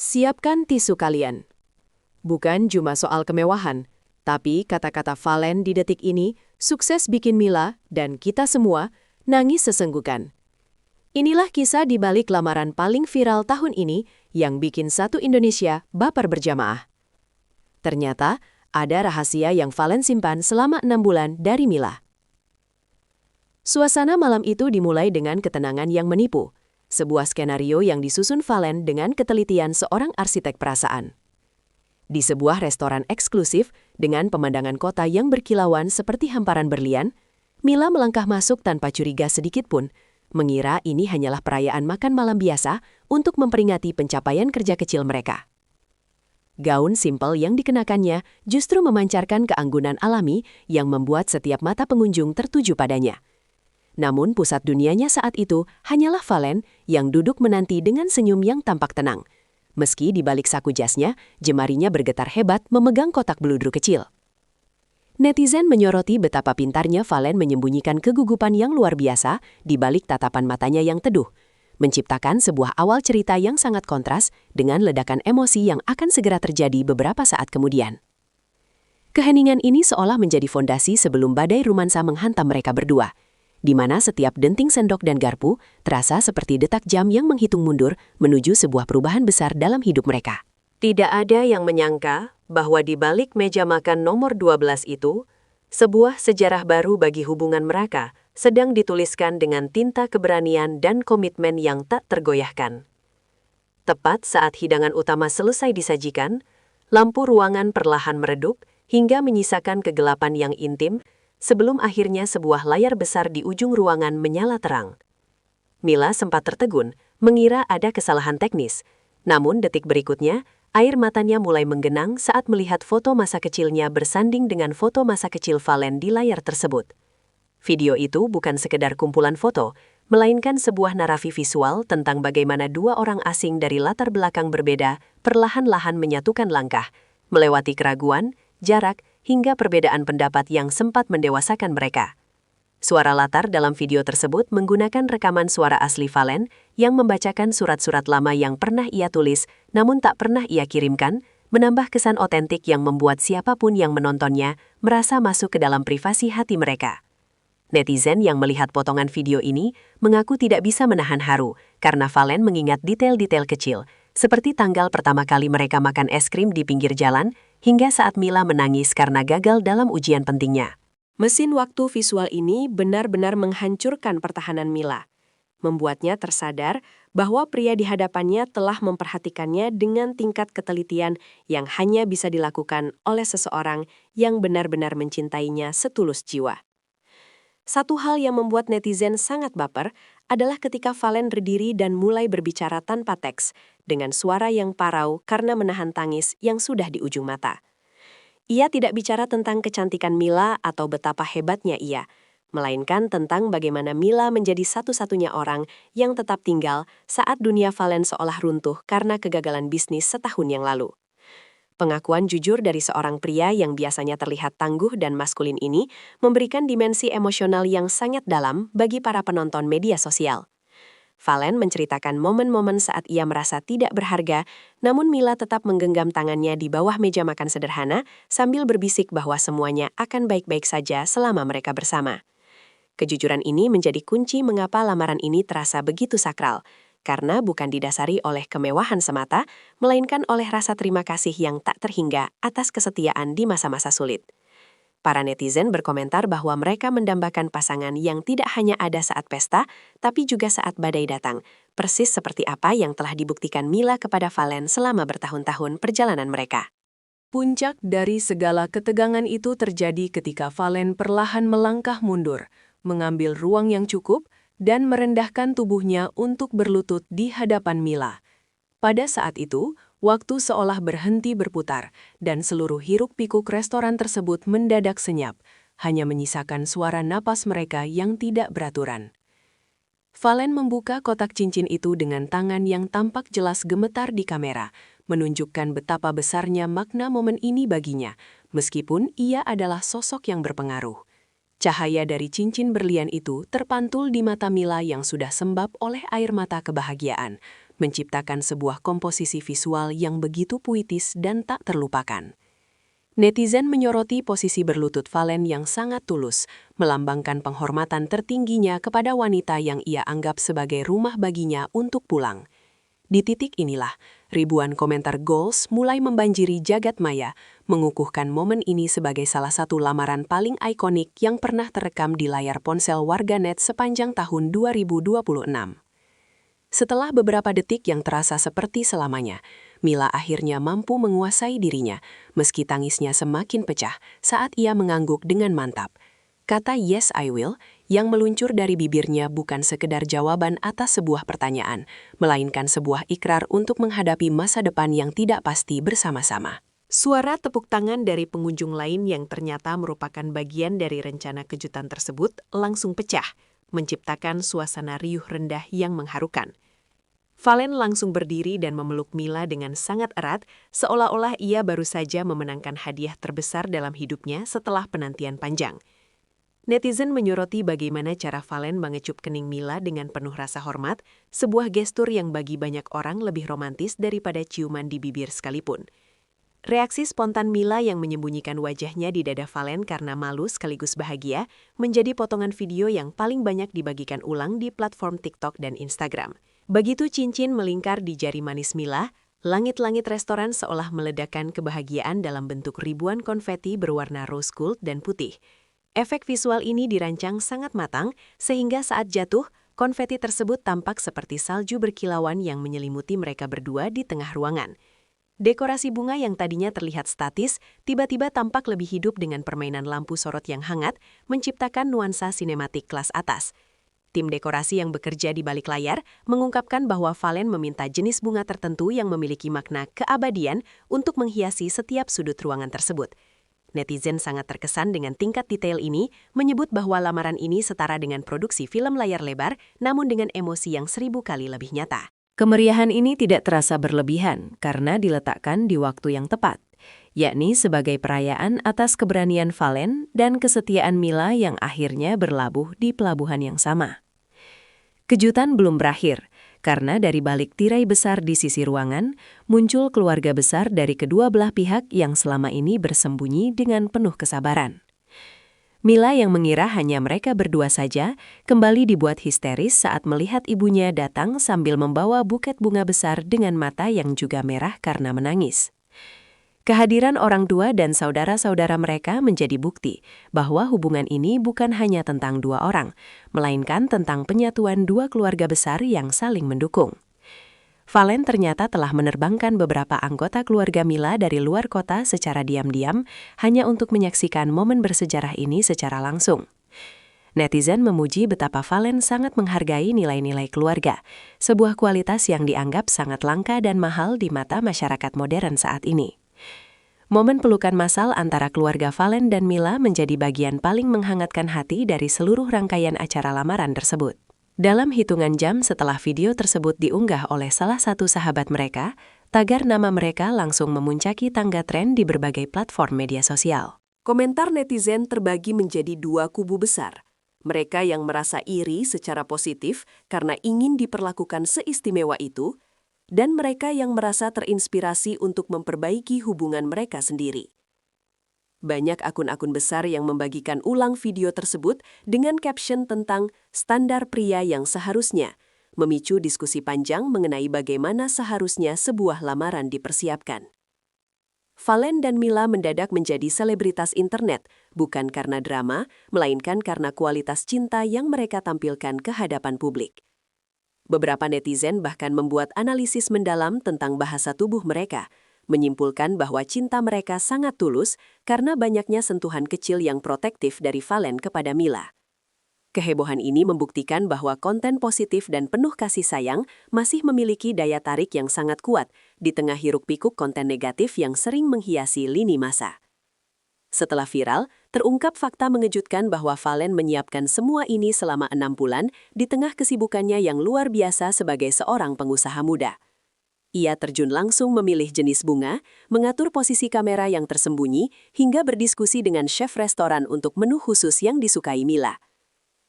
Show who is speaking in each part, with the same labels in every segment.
Speaker 1: Siapkan tisu kalian. Bukan cuma soal kemewahan, tapi kata-kata Valen di detik ini sukses bikin Mila dan kita semua nangis sesenggukan. Inilah kisah di balik lamaran paling viral tahun ini yang bikin satu Indonesia baper berjamaah. Ternyata ada rahasia yang Valen simpan selama 6 bulan dari Mila. Suasana malam itu dimulai dengan ketenangan yang menipu. Sebuah skenario yang disusun Valen dengan ketelitian seorang arsitek perasaan. Di sebuah restoran eksklusif dengan pemandangan kota yang berkilauan seperti hamparan berlian, Mila melangkah masuk tanpa curiga sedikit pun, mengira ini hanyalah perayaan makan malam biasa untuk memperingati pencapaian kerja kecil mereka. Gaun simpel yang dikenakannya justru memancarkan keanggunan alami yang membuat setiap mata pengunjung tertuju padanya. Namun pusat dunianya saat itu hanyalah Valen yang duduk menanti dengan senyum yang tampak tenang. Meski di balik saku jasnya, jemarinya bergetar hebat memegang kotak beludru kecil. Netizen menyoroti betapa pintarnya Valen menyembunyikan kegugupan yang luar biasa di balik tatapan matanya yang teduh, menciptakan sebuah awal cerita yang sangat kontras dengan ledakan emosi yang akan segera terjadi beberapa saat kemudian. Keheningan ini seolah menjadi fondasi sebelum badai romansa menghantam mereka berdua, di mana setiap denting sendok dan garpu terasa seperti detak jam yang menghitung mundur menuju sebuah perubahan besar dalam hidup mereka. Tidak ada yang menyangka bahwa di balik meja makan nomor 12 itu, sebuah sejarah baru bagi hubungan mereka sedang dituliskan dengan tinta keberanian dan komitmen yang tak tergoyahkan. Tepat saat hidangan utama selesai disajikan, lampu ruangan perlahan meredup hingga menyisakan kegelapan yang intim, sebelum akhirnya sebuah layar besar di ujung ruangan menyala terang. Mila sempat tertegun, mengira ada kesalahan teknis. Namun detik berikutnya, air matanya mulai menggenang saat melihat foto masa kecilnya bersanding dengan foto masa kecil Valen di layar tersebut. Video itu bukan sekedar kumpulan foto, melainkan sebuah narasi visual tentang bagaimana dua orang asing dari latar belakang berbeda perlahan-lahan menyatukan langkah, melewati keraguan, jarak, hingga perbedaan pendapat yang sempat mendewasakan mereka. Suara latar dalam video tersebut menggunakan rekaman suara asli Valen yang membacakan surat-surat lama yang pernah ia tulis namun tak pernah ia kirimkan, menambah kesan otentik yang membuat siapapun yang menontonnya merasa masuk ke dalam privasi hati mereka. Netizen yang melihat potongan video ini mengaku tidak bisa menahan haru karena Valen mengingat detail-detail kecil, seperti tanggal pertama kali mereka makan es krim di pinggir jalan, hingga saat Mila menangis karena gagal dalam ujian pentingnya. Mesin waktu visual ini benar-benar menghancurkan pertahanan Mila, membuatnya tersadar bahwa pria di hadapannya telah memperhatikannya dengan tingkat ketelitian yang hanya bisa dilakukan oleh seseorang yang benar-benar mencintainya setulus jiwa. Satu hal yang membuat netizen sangat baper adalah ketika Valen berdiri dan mulai berbicara tanpa teks, dengan suara yang parau karena menahan tangis yang sudah di ujung mata. Ia tidak bicara tentang kecantikan Mila atau betapa hebatnya ia, melainkan tentang bagaimana Mila menjadi satu-satunya orang yang tetap tinggal saat dunia Valen seolah runtuh karena kegagalan bisnis setahun yang lalu. Pengakuan jujur dari seorang pria yang biasanya terlihat tangguh dan maskulin ini memberikan dimensi emosional yang sangat dalam bagi para penonton media sosial. Valen menceritakan momen-momen saat ia merasa tidak berharga, namun Mila tetap menggenggam tangannya di bawah meja makan sederhana sambil berbisik bahwa semuanya akan baik-baik saja selama mereka bersama. Kejujuran ini menjadi kunci mengapa lamaran ini terasa begitu sakral, karena bukan didasari oleh kemewahan semata, melainkan oleh rasa terima kasih yang tak terhingga atas kesetiaan di masa-masa sulit. Para netizen berkomentar bahwa mereka mendambakan pasangan yang tidak hanya ada saat pesta, tapi juga saat badai datang, persis seperti apa yang telah dibuktikan Mila kepada Valen selama bertahun-tahun perjalanan mereka. Puncak dari segala ketegangan itu terjadi ketika Valen perlahan melangkah mundur, mengambil ruang yang cukup, dan merendahkan tubuhnya untuk berlutut di hadapan Mila. Pada saat itu, waktu seolah berhenti berputar, dan seluruh hiruk-pikuk restoran tersebut mendadak senyap, hanya menyisakan suara napas mereka yang tidak beraturan. Valen membuka kotak cincin itu dengan tangan yang tampak jelas gemetar di kamera, menunjukkan betapa besarnya makna momen ini baginya, meskipun ia adalah sosok yang berpengaruh. Cahaya dari cincin berlian itu terpantul di mata Mila yang sudah sembab oleh air mata kebahagiaan, menciptakan sebuah komposisi visual yang begitu puitis dan tak terlupakan. Netizen menyoroti posisi berlutut Valen yang sangat tulus, melambangkan penghormatan tertingginya kepada wanita yang ia anggap sebagai rumah baginya untuk pulang. Di titik inilah, ribuan komentar goals mulai membanjiri jagat maya, mengukuhkan momen ini sebagai salah satu lamaran paling ikonik yang pernah terekam di layar ponsel warganet sepanjang tahun 2026. Setelah beberapa detik yang terasa seperti selamanya, Mila akhirnya mampu menguasai dirinya, meski tangisnya semakin pecah saat ia mengangguk dengan mantap. Kata "Yes, I will" yang meluncur dari bibirnya bukan sekedar jawaban atas sebuah pertanyaan, melainkan sebuah ikrar untuk menghadapi masa depan yang tidak pasti bersama-sama. Suara tepuk tangan dari pengunjung lain yang ternyata merupakan bagian dari rencana kejutan tersebut langsung pecah, menciptakan suasana riuh rendah yang mengharukan. Valen langsung berdiri dan memeluk Mila dengan sangat erat, seolah-olah ia baru saja memenangkan hadiah terbesar dalam hidupnya setelah penantian panjang. Netizen menyoroti bagaimana cara Valen mengecup kening Mila dengan penuh rasa hormat, sebuah gestur yang bagi banyak orang lebih romantis daripada ciuman di bibir sekalipun. Reaksi spontan Mila yang menyembunyikan wajahnya di dada Valen karena malu sekaligus bahagia menjadi potongan video yang paling banyak dibagikan ulang di platform TikTok dan Instagram. Begitu cincin melingkar di jari manis Mila, langit-langit restoran seolah meledakkan kebahagiaan dalam bentuk ribuan konfeti berwarna rose gold dan putih. Efek visual ini dirancang sangat matang, sehingga saat jatuh, konfeti tersebut tampak seperti salju berkilauan yang menyelimuti mereka berdua di tengah ruangan. Dekorasi bunga yang tadinya terlihat statis, tiba-tiba tampak lebih hidup dengan permainan lampu sorot yang hangat, menciptakan nuansa sinematik kelas atas. Tim dekorasi yang bekerja di balik layar mengungkapkan bahwa Valen meminta jenis bunga tertentu yang memiliki makna keabadian untuk menghiasi setiap sudut ruangan tersebut. Netizen sangat terkesan dengan tingkat detail ini, menyebut bahwa lamaran ini setara dengan produksi film layar lebar, namun dengan emosi yang 1000 kali lebih nyata. Kemeriahan ini tidak terasa berlebihan karena diletakkan di waktu yang tepat, yakni sebagai perayaan atas keberanian Valen dan kesetiaan Mila yang akhirnya berlabuh di pelabuhan yang sama. Kejutan belum berakhir, karena dari balik tirai besar di sisi ruangan, muncul keluarga besar dari kedua belah pihak yang selama ini bersembunyi dengan penuh kesabaran. Mila yang mengira hanya mereka berdua saja, kembali dibuat histeris saat melihat ibunya datang sambil membawa buket bunga besar dengan mata yang juga merah karena menangis. Kehadiran orang tua dan saudara-saudara mereka menjadi bukti bahwa hubungan ini bukan hanya tentang dua orang, melainkan tentang penyatuan dua keluarga besar yang saling mendukung. Valen ternyata telah menerbangkan beberapa anggota keluarga Mila dari luar kota secara diam-diam hanya untuk menyaksikan momen bersejarah ini secara langsung. Netizen memuji betapa Valen sangat menghargai nilai-nilai keluarga, sebuah kualitas yang dianggap sangat langka dan mahal di mata masyarakat modern saat ini. Momen pelukan massal antara keluarga Valen dan Mila menjadi bagian paling menghangatkan hati dari seluruh rangkaian acara lamaran tersebut. Dalam hitungan jam setelah video tersebut diunggah oleh salah satu sahabat mereka, tagar nama mereka langsung memuncaki tangga tren di berbagai platform media sosial. Komentar netizen terbagi menjadi dua kubu besar. Mereka yang merasa iri secara positif karena ingin diperlakukan seistimewa itu, dan mereka yang merasa terinspirasi untuk memperbaiki hubungan mereka sendiri. Banyak akun-akun besar yang membagikan ulang video tersebut dengan caption tentang standar pria yang seharusnya, memicu diskusi panjang mengenai bagaimana seharusnya sebuah lamaran dipersiapkan. Valen dan Mila mendadak menjadi selebritas internet, bukan karena drama, melainkan karena kualitas cinta yang mereka tampilkan ke hadapan publik. Beberapa netizen bahkan membuat analisis mendalam tentang bahasa tubuh mereka, menyimpulkan bahwa cinta mereka sangat tulus karena banyaknya sentuhan kecil yang protektif dari Valen kepada Mila. Kehebohan ini membuktikan bahwa konten positif dan penuh kasih sayang masih memiliki daya tarik yang sangat kuat di tengah hiruk-pikuk konten negatif yang sering menghiasi lini masa. Setelah viral, terungkap fakta mengejutkan bahwa Valen menyiapkan semua ini selama 6 bulan di tengah kesibukannya yang luar biasa sebagai seorang pengusaha muda. Ia terjun langsung memilih jenis bunga, mengatur posisi kamera yang tersembunyi, hingga berdiskusi dengan chef restoran untuk menu khusus yang disukai Mila.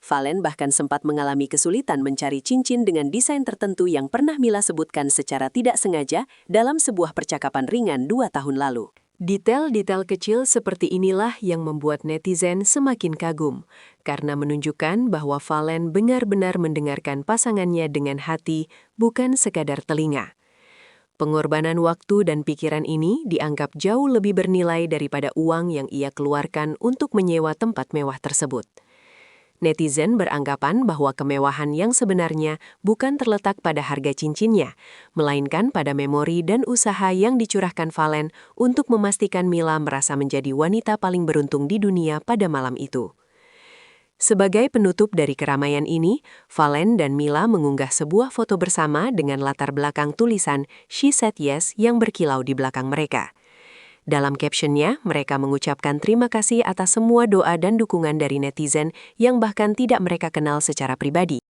Speaker 1: Valen bahkan sempat mengalami kesulitan mencari cincin dengan desain tertentu yang pernah Mila sebutkan secara tidak sengaja dalam sebuah percakapan ringan 2 tahun lalu. Detail-detail kecil seperti inilah yang membuat netizen semakin kagum, karena menunjukkan bahwa Valen benar-benar mendengarkan pasangannya dengan hati, bukan sekadar telinga. Pengorbanan waktu dan pikiran ini dianggap jauh lebih bernilai daripada uang yang ia keluarkan untuk menyewa tempat mewah tersebut. Netizen beranggapan bahwa kemewahan yang sebenarnya bukan terletak pada harga cincinnya, melainkan pada memori dan usaha yang dicurahkan Valen untuk memastikan Mila merasa menjadi wanita paling beruntung di dunia pada malam itu. Sebagai penutup dari keramaian ini, Valen dan Mila mengunggah sebuah foto bersama dengan latar belakang tulisan "She Said Yes" yang berkilau di belakang mereka. Dalam captionnya, mereka mengucapkan terima kasih atas semua doa dan dukungan dari netizen yang bahkan tidak mereka kenal secara pribadi.